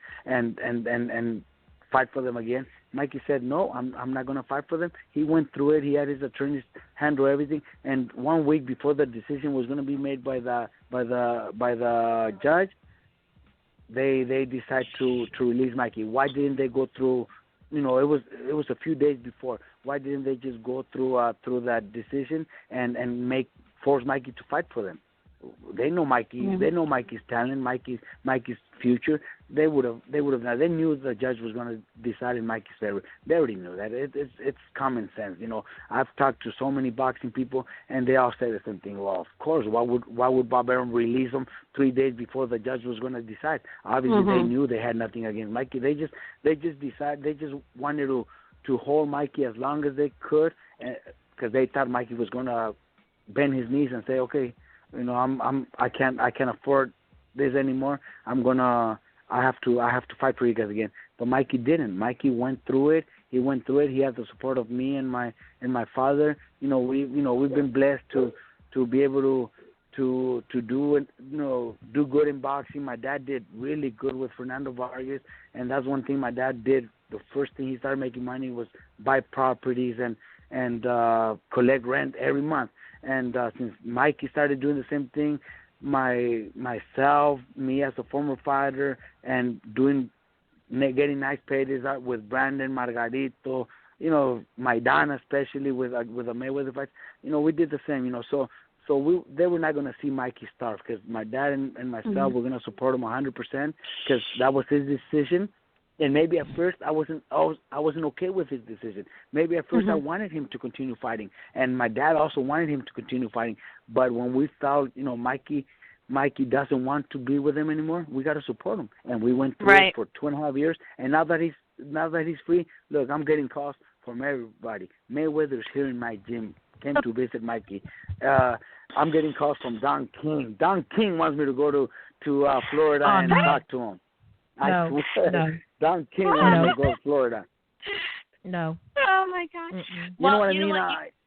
fight for them again. Mikey said, no, I'm not going to fight for them. He went through it. He had his attorneys handle everything. And 1 week before the decision was going to be made by the judge, they decided to release Mikey. Why didn't they go through? You know, it was a few days before. Why didn't they just go through that decision and force Mikey to fight for them? They know Mikey. Mm-hmm. They know Mikey's talent, Mikey's future. They would have. They knew the judge was going to decide in Mikey's favor. They already knew that. It's common sense. You know, I've talked to so many boxing people, and they all say the same thing. Well, of course. Why would Bob Arum release him 3 days before the judge was going to decide? Obviously, they knew they had nothing against Mikey. They just decided. They just wanted to hold Mikey as long as they could, because they thought Mikey was going to bend his knees and say, okay, you know, I can't afford this anymore. I have to fight for you guys again. But Mikey didn't. Mikey went through it. He went through it. He had the support of me and my father. You know, we've been blessed to be able to do it, you know, do good in boxing. My dad did really good with Fernando Vargas, and that's one thing my dad did. The first thing he started making money was buy properties and collect rent every month. And since Mikey started doing the same thing, myself, me as a former fighter, and getting nice paydays out with Brandon, Margarito, you know, Maidana especially with the Mayweather fights, you know, we did the same, you know. So they were not going to see Mikey starve, because my dad and myself were going to support him 100%, because that was his decision. And maybe at first I wasn't okay with his decision. Maybe at first I wanted him to continue fighting, and my dad also wanted him to continue fighting. But when we felt, you know, Mikey doesn't want to be with him anymore, we got to support him. And we went through it for 2.5 years. And now that he's free, look, I'm getting calls from everybody. Mayweather's here in my gym, came to visit Mikey. I'm getting calls from Don King. Don King wants me to go to Florida and talk to him. I swear. No. Don King wants to go to Florida. No. Oh my gosh. You know what I mean?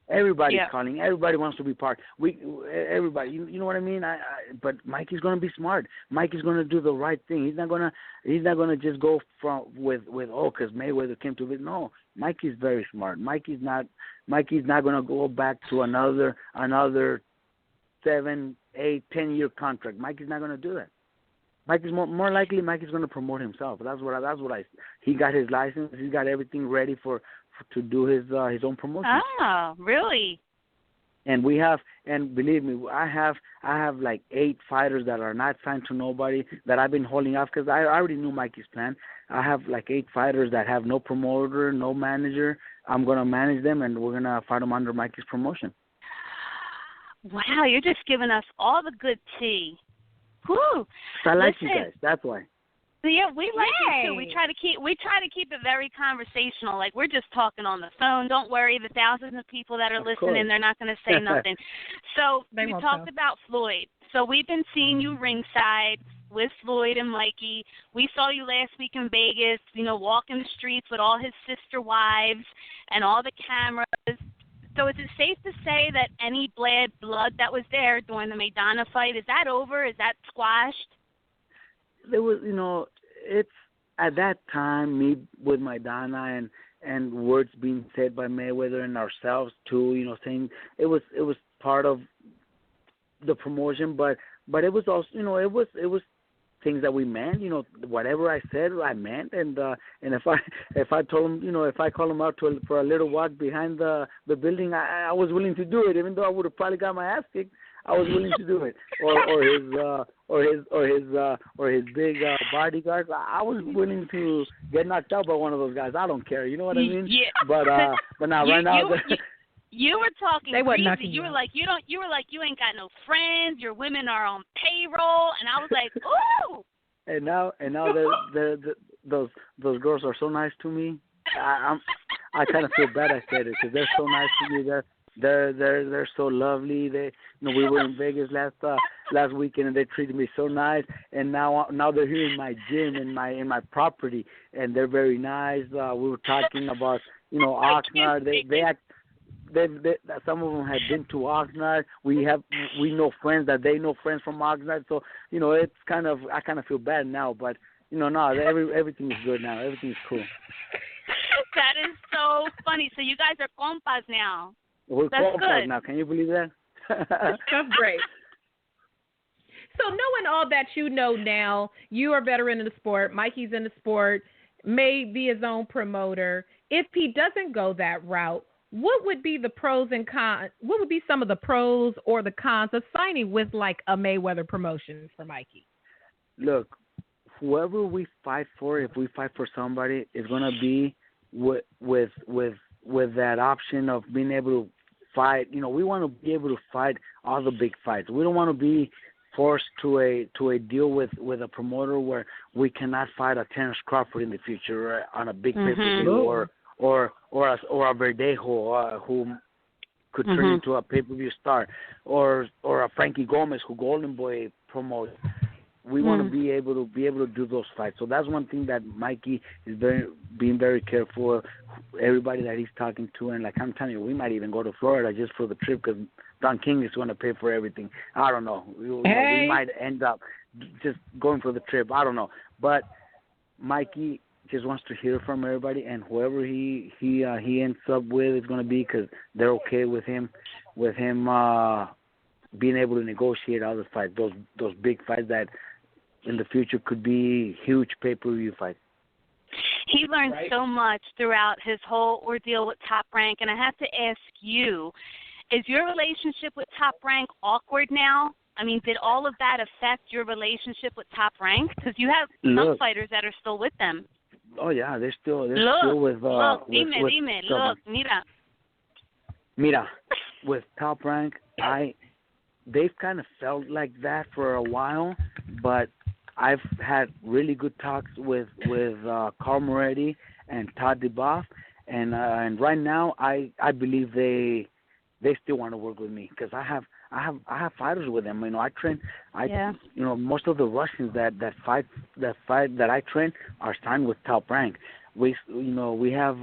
Everybody's calling. Everybody wants to be part. Everybody. You know what I mean? But Mikey's going to be smart. Mikey's going to do the right thing. He's not gonna just go with because Mayweather came to it. No, Mikey's very smart. Mikey's not going to go back to another 7, 8, 10-year contract. Mikey's not going to do that. Mikey's more likely. Mikey's going to promote himself. That's what I. He got his license. He's got everything ready to do his own promotion. Oh, really? And we have, and believe me, I have like 8 fighters that are not signed to nobody that I've been holding off, because I already knew Mikey's plan. I have like 8 fighters that have no promoter, no manager. I'm going to manage them, and we're going to fight them under Mikey's promotion. Wow, you're just giving us all the good tea. Whew. I like you guys. That's why. Yeah, we like you too. We try to keep it very conversational. Like, we're just talking on the phone. Don't worry, the thousands of people that are listening, they're not going to say nothing. So we talked about Floyd. So we've been seeing you ringside with Floyd and Mikey. We saw you last week in Vegas, you know, walking the streets with all his sister wives and all the cameras. So is it safe to say that any blood that was there during the Maidana fight, is that over? Is that squashed? There was, you know, it's at that time, me with Maidana and words being said by Mayweather and ourselves too, you know, saying it was part of the promotion, but it was also, you know, it was things that we meant, you know, whatever I said, I meant, and if I told him, you know, if I call him out for a little walk behind the building, I was willing to do it, even though I would have probably got my ass kicked. I was willing to do it, or his big bodyguards. I was willing to get knocked out by one of those guys. I don't care, you know what I mean? Yeah. But now right now. You were talking greasy. You were out. like, you ain't got no friends. Your women are on payroll, and I was like, ooh. And now those girls are so nice to me. I kind of feel bad I said it, because they're so nice to me. they're so lovely. They, we were in Vegas last weekend, and they treated me so nice. And now they're here in my gym, in my property, and they're very nice. We were talking about Oxnard. They some of them have been to Oxnard. We know friends that they know friends from Oxnard. So it's I kind of feel bad now, but everything is good now. Everything's cool. That is so funny. So you guys are compas now. We're That's compas good. now. Can you believe that? That's great. So knowing all that you know now, you are a veteran in the sport. Mikey's in the sport, may be his own promoter. If he doesn't go that route, what would be the pros and cons? What would be some of the pros or the cons of signing with like a Mayweather promotion for Mikey? Look, whoever we fight for, if we fight for somebody, is going to be with that option of being able to fight. We want to be able to fight all the big fights. We don't want to be forced to a deal with a promoter where we cannot fight a Terrence Crawford in the future on a big pay-per-view or a Verdejo who could turn into a pay-per-view star, or a Frankie Gomez who Golden Boy promotes. We want to be able to do those fights. So that's one thing that Mikey is being very careful. Everybody that he's talking to, and like I'm telling you, we might even go to Florida just for the trip because Don King is going to pay for everything. I don't know. We might end up just going for the trip. I don't know. But Mikey just wants to hear from everybody, and whoever he ends up with is going to be, because they're okay with him being able to negotiate other fights, those big fights that in the future could be huge pay-per-view fights. He learned so much throughout his whole ordeal with Top Rank, and I have to ask you, is your relationship with Top Rank awkward now? I mean, did all of that affect your relationship with Top Rank? Because you have some fighters that are still with them. Oh yeah, they're still with. Mira, with Top Rank, they've kind of felt like that for a while, but I've had really good talks with Carl Moretti and Todd DeBoff, and right now I believe they still want to work with me, because I have fighters with them. I train. Most of the Russians that fight that I train are signed with Top Rank. We have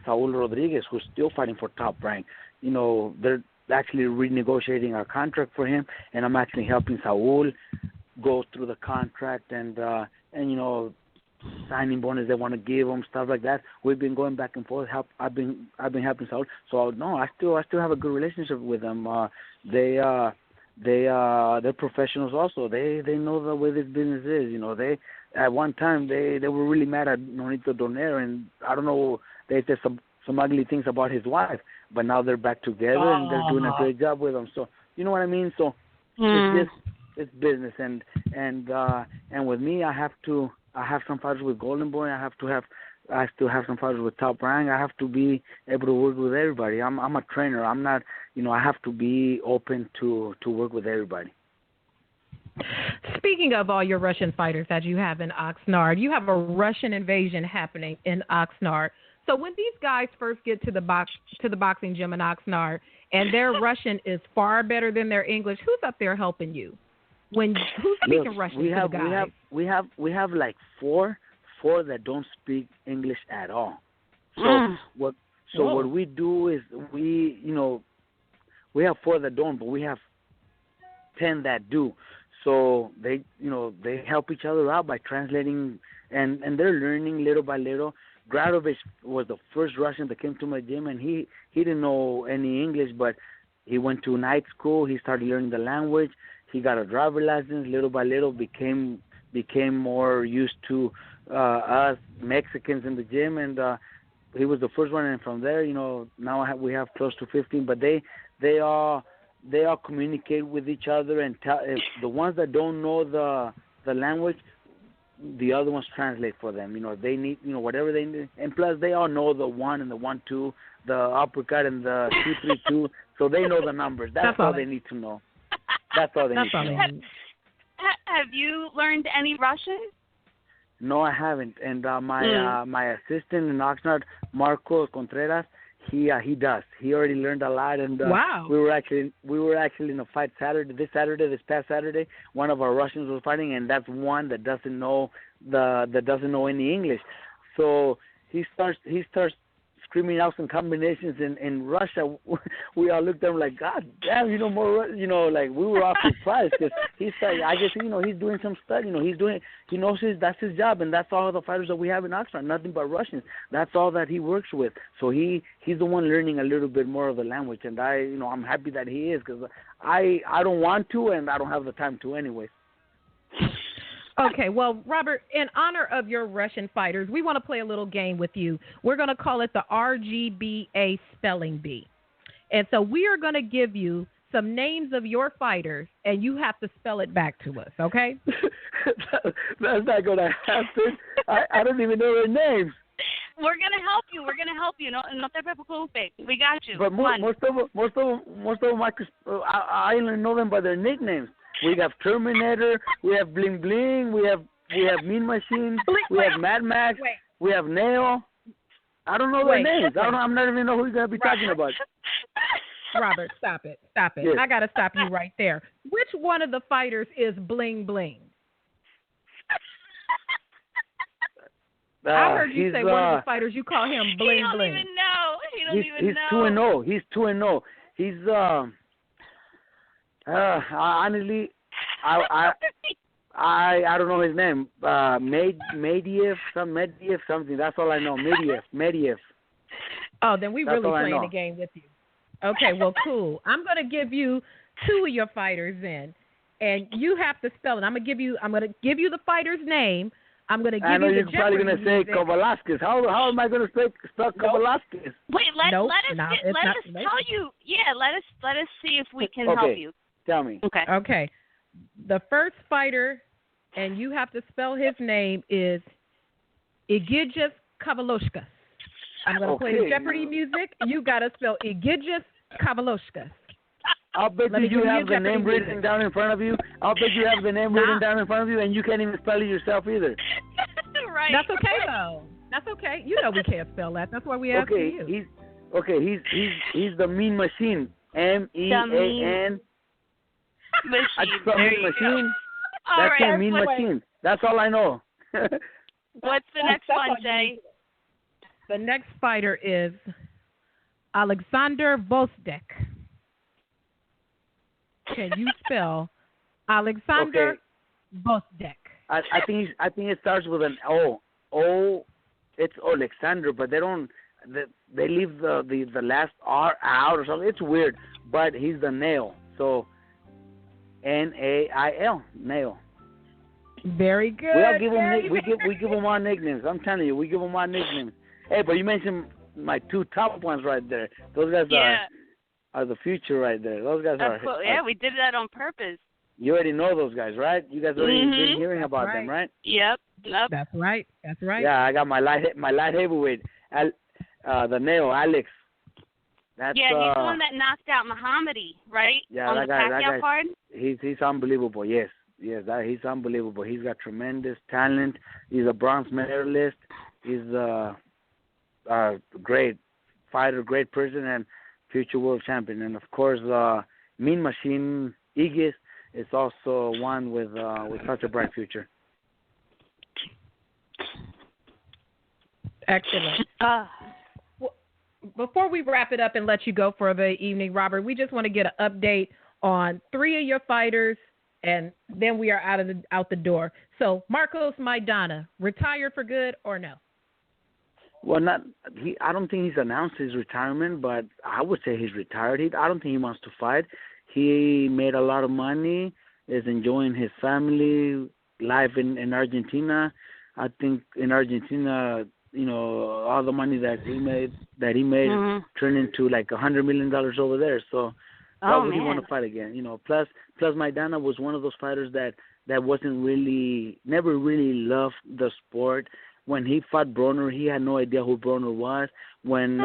Saul Rodriguez, who's still fighting for Top Rank. They're actually renegotiating our contract for him, and I'm actually helping Saul go through the contract and signing bonus they want to give him, stuff like that. We've been going back and forth. I've been helping Saul. So no, I still have a good relationship with them. They're professionals also. They know the way this business is. They at one time they were really mad at Nonito Donaire, and I don't know, they said some ugly things about his wife, but now they're back together and they're doing a great job with him. So you know what I mean? So it's business, and with me, I have some fighters with Golden Boy. I still have some fighters with Top Rank. I have to be able to work with everybody. I'm a trainer. I'm not, I have to be open to work with everybody. Speaking of all your Russian fighters that you have in Oxnard, you have a Russian invasion happening in Oxnard. So when these guys first get to the boxing gym in Oxnard, and their Russian is far better than their English, who's up there helping you? Who's speaking Russian to the guys? We have like four that don't speak English at all. So what we do is we have four that don't, but we have 10 that do. So they help each other out by translating, and they're learning little by little. Gradovich was the first Russian that came to my gym, and he didn't know any English, but he went to night school. He started learning the language. He got a driver license. Little by little, became more used to us Mexicans in the gym, and he was the first one. And from there, now we have close to 15. But they all communicate with each other, and if the ones that don't know the language, the other ones translate for them. They need, whatever they need. And plus, they all know the 1 and the 1-2, the uppercut and the 2-3-2. So they know the numbers. That's all they need to know. That's all they need to know. Have you learned any Russian? No, I haven't. And my assistant in Oxnard, Marco Contreras, He does. He already learned a lot, and wow. we were actually in a fight this past Saturday. One of our Russians was fighting, and that's one that doesn't know any English. So he starts screaming out some combinations in Russia. We all looked at him like, God damn, like we were all surprised because he's like, I guess, he's doing some stuff, he knows that's his job, and that's all the fighters that we have in Oxford, nothing but Russians. That's all that he works with. So he's the one learning a little bit more of the language, and I'm happy that he is because I don't want to, and I don't have the time to anyway. Okay, well, Robert, in honor of your Russian fighters, we want to play a little game with you. We're going to call it the RGBA Spelling Bee. And so we are going to give you some names of your fighters, and you have to spell it back to us, okay? That's not going to happen. I don't even know their names. We're going to help you. No te preocupes. We got you. But most of them, I only know them by their nicknames. We have Terminator, we have Bling Bling, we have Mean Machine, we have Mad Max, we have Nail. I don't know their names. I'm not even know who you're going to be talking about. Robert, stop it. Yes. I got to stop you right there. Which one of the fighters is Bling Bling? I heard you say one of the fighters, you call him Bling Bling. He don't even know. He's 2-0. He's honestly, I don't know his name. Mediev something. That's all I know. Mediev. Oh, then we really playing the game with you. Okay, well, cool. I'm going to give you two of your fighters then, and you have to spell it. I'm going to give you the fighter's name. I'm going to give you the you're probably going to say Kovalasquez. How am I going to spell Kovalasquez? Wait, let us tell you. Yeah, let us see if we can help you. Tell me. Okay. The first fighter, and you have to spell his name, is Egidijus Kavaloshkas. I'm going to play the Jeopardy music. You got to spell Egidijus Kavaloshkas. I'll bet you have the name written down in front of you. And you can't even spell it yourself either. Right. That's okay, though. That's okay. You know we can't spell that. That's why we asked you. He's the Mean Machine. MEAN. I just spell Mean Machine. That's him, Mean Machine. That's all I know. What's the next one, Jay? The next fighter is Alexander Vostek. Can you spell Alexander Vostek? I think it starts with an O. It's Alexander, but they don't. They leave the last R out or something. It's weird, but he's the Nail. So Nail, Nail. Very good. We give them our nicknames. I'm telling you, we give them our nicknames. Hey, but you mentioned my two top ones right there. Those guys are the future right there. Those guys are. Cool. Yeah, we did that on purpose. You already know those guys, right? You guys already been hearing about them, right? Yep. That's right. Yeah, I got my light heavyweight, the Nail, Alex. That's, he's the one that knocked out Muhammadi, right? Yeah, on that the guy. card? He's unbelievable. Yes, he's unbelievable. He's got tremendous talent. He's a bronze medalist. He's a great fighter, great person, and future world champion. And of course, Mean Machine Igis is also one with such a bright future. Excellent. Before we wrap it up and let you go for the evening, Robert, we just want to get an update on three of your fighters, and then we are out the door. So, Marcos Maidana, retired for good or no? Well, I don't think he's announced his retirement, but I would say he's retired. I don't think he wants to fight. He made a lot of money, is enjoying his family life in Argentina. I think in Argentina, all the money that he made turned into like $100 million over there. So why would he want to fight again? Plus Maidana was one of those fighters that never really loved the sport. When he fought Broner, he had no idea who Broner was. When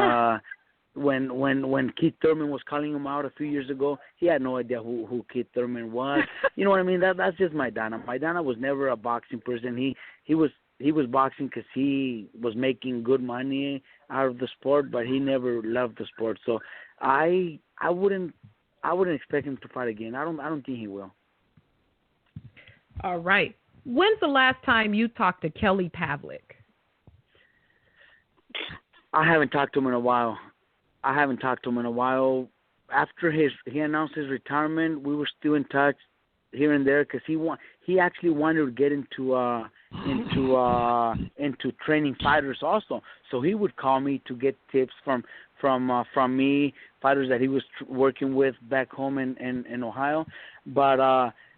Keith Thurman was calling him out a few years ago, he had no idea who Keith Thurman was. You know what I mean? That's just Maidana. Maidana was never a boxing person. He was boxing because he was making good money out of the sport, but he never loved the sport. So I wouldn't expect him to fight again. I don't think he will. All right. When's the last time you talked to Kelly Pavlik? I haven't talked to him in a while. After he announced his retirement, we were still in touch here and there because he actually wanted to get into training fighters also. So he would call me to get tips from me, fighters that he was working with back home in Ohio. But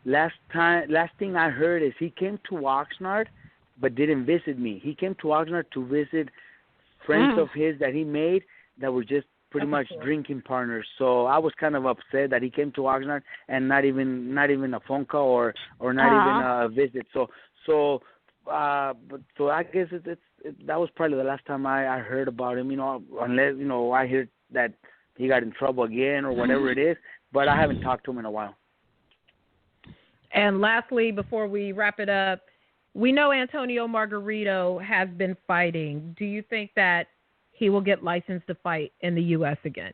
last thing I heard is he came to Oxnard, but didn't visit me. He came to Oxnard to visit friends of his that he made that were just pretty much drinking partners. So I was kind of upset that he came to Oxnard and not even a phone call or not even a visit. So I guess that was probably the last time I heard about him. Unless I heard that he got in trouble again or whatever it is. But I haven't talked to him in a while. And lastly, before we wrap it up, we know Antonio Margarito has been fighting. Do you think that he will get licensed to fight in the U.S. again?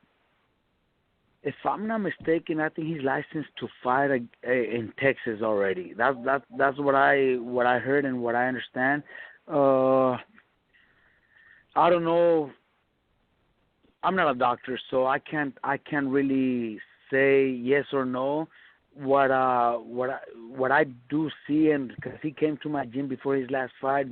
If I'm not mistaken, I think he's licensed to fight in Texas already. That's what I heard and what I understand. I don't know. I'm not a doctor, so I can't really say yes or no. What I do see, and because he came to my gym before his last fight,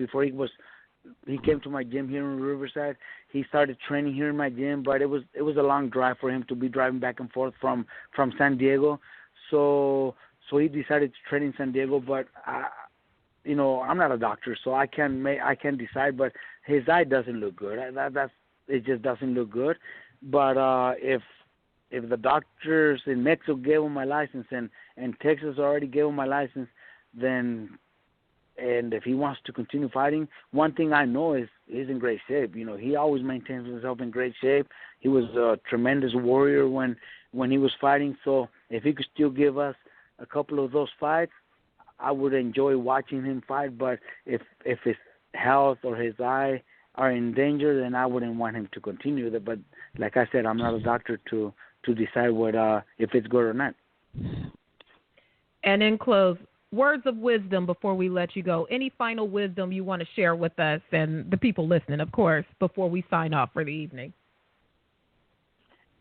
he came to my gym here in Riverside. He started training here in my gym, but it was a long drive for him to be driving back and forth from San Diego. So he decided to train in San Diego. But I'm not a doctor, so I can't decide. But his eye doesn't look good. It just doesn't look good. But if the doctors in Mexico gave him my license and Texas already gave him my license, then. And if he wants to continue fighting, one thing I know is he's in great shape. He always maintains himself in great shape. He was a tremendous warrior when he was fighting. So if he could still give us a couple of those fights, I would enjoy watching him fight. But if his health or his eye are in danger, then I wouldn't want him to continue that. But like I said, I'm not a doctor to decide what if it's good or not. And in close, words of wisdom before we let you go. Any final wisdom you want to share with us and the people listening, of course, before we sign off for the evening?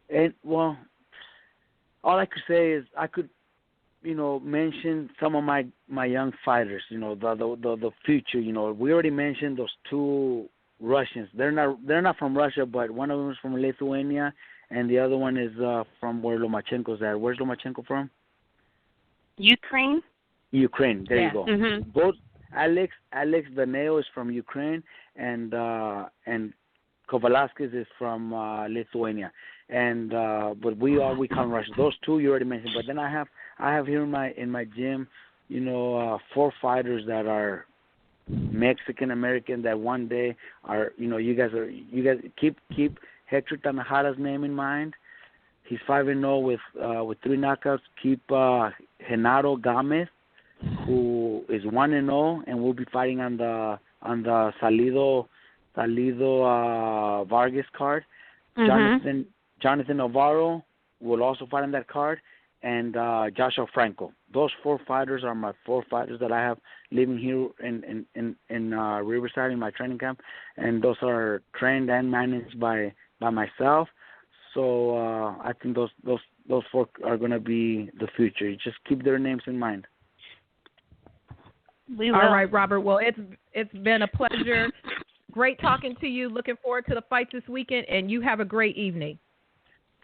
And well, all I could say is I could, mention some of my young fighters. The future. We already mentioned those two Russians. They're not from Russia, but one of them is from Lithuania, and the other one is from where Lomachenko's at. Where's Lomachenko from? Ukraine. There you go. Mm-hmm. Both Alex Daneo is from Ukraine, and Kovalaskas is from Lithuania. And but we come Russia. Those two you already mentioned. But then I have here in my gym, 4 fighters that are Mexican American that one day are you guys keep Hector Tanajara's name in mind. He's 5-0 with 3 knockouts. Keep Genaro Gomez, who is 1-0 and will be fighting on the Salido Vargas card. Mm-hmm. Jonathan Navarro will also fight on that card, and Joshua Franco. Those 4 fighters are my 4 fighters that I have living here in Riverside in my training camp, and those are trained and managed by myself. So I think those 4 are going to be the future. You just keep their names in mind. We will. All right, Robert. Well, it's been a pleasure. Great talking to you. Looking forward to the fights this weekend, and you have a great evening.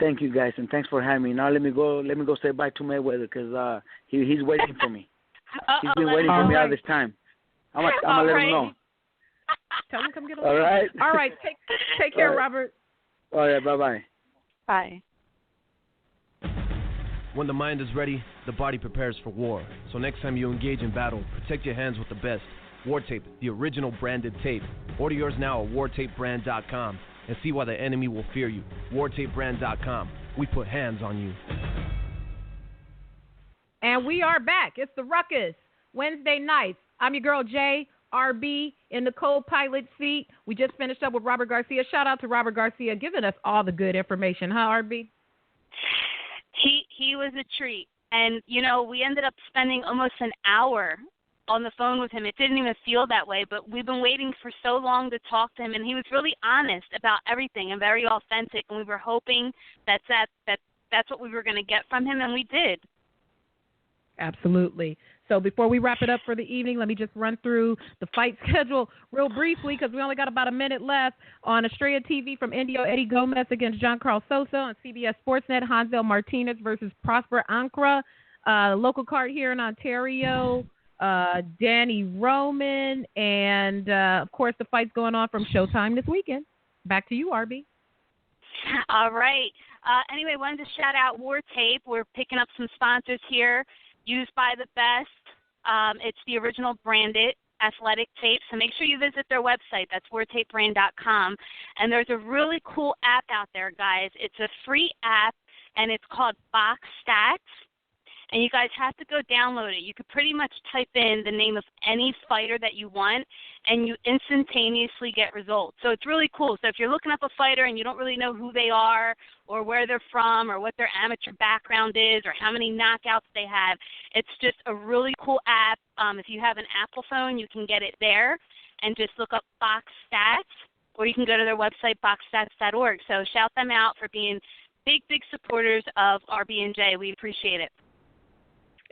Thank you, guys, and thanks for having me. Now let me go say bye to Mayweather because he's waiting for me. He's been waiting for me all this time. I'm gonna let him know. Tell him to come get a All right. All right. Take care, Robert. All right. Bye-bye. Bye. When the mind is ready, the body prepares for war. So next time you engage in battle, protect your hands with the best. War Tape, the original branded tape. Order yours now at wartapebrand.com and see why the enemy will fear you. wartapebrand.com. We put hands on you. And we are back. It's the Ruckus. Wednesday nights. I'm your girl, Jay. RB in the co-pilot seat. We just finished up with Robert Garcia. Shout out to Robert Garcia giving us all the good information, huh, RB? He was a treat. And, you know, we ended up spending almost an hour on the phone with him. It didn't even feel that way, but we've been waiting for so long to talk to him, and he was really honest about everything and very authentic, and we were hoping that's what we were going to get from him, and we did. Absolutely. So before we wrap it up for the evening, let me just run through the fight schedule real briefly because we only got about a minute left. On Estrella TV from Indio, Eddie Gomez against Giancarlo Sosa. On CBS Sportsnet, Hansel Martinez versus Prosper Ankra. Local card here in Ontario, Danny Roman. And, of course, the fight's going on from Showtime this weekend. Back to you, RB. All right. Anyway, wanted to shout out War Tape. We're picking up some sponsors here. Used by the best. It's the original branded athletic tape. So make sure you visit their website. That's wartapebrand.com. And there's a really cool app out there, guys. It's a free app, and it's called Box Stats. And you guys have to go download it. You could pretty much type in the name of any fighter that you want, and you instantaneously get results. So it's really cool. So if you're looking up a fighter and you don't really know who they are or where they're from or what their amateur background is or how many knockouts they have, it's just a really cool app. If you have an Apple phone, you can get it there and just look up Box Stats, or you can go to their website, boxstats.org. So shout them out for being big, big supporters of RB&J. We appreciate it.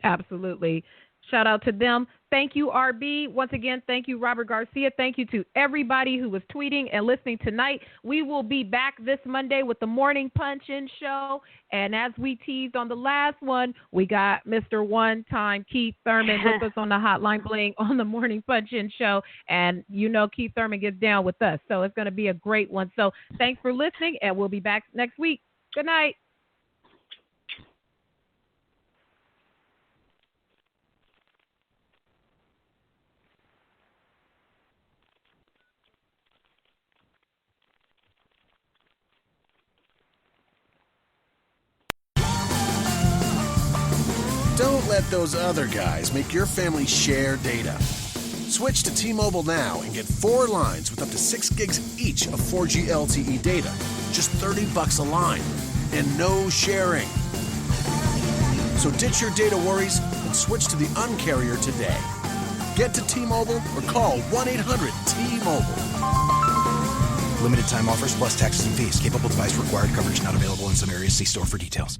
Absolutely. Shout out to them. Thank you, RB. Once again, thank you, Robert Garcia. Thank you to everybody who was tweeting and listening tonight. We will be back this Monday with the Morning Punch-In show. And as we teased on the last one, we got Mr. One-Time Keith Thurman with us on the Hotline Bling on the Morning Punch-In show. And you know Keith Thurman gets down with us. So it's going to be a great one. So thanks for listening, and we'll be back next week. Good night. Don't let those other guys make your family share data. Switch to T-Mobile now and get 4 lines with up to 6 gigs each of 4G LTE data. Just $30 a line. And no sharing. So ditch your data worries and switch to the Un-carrier today. Get to T-Mobile or call 1-800-T-MOBILE. Limited time offers plus taxes and fees. Capable device required. Coverage not available in some areas. See store for details.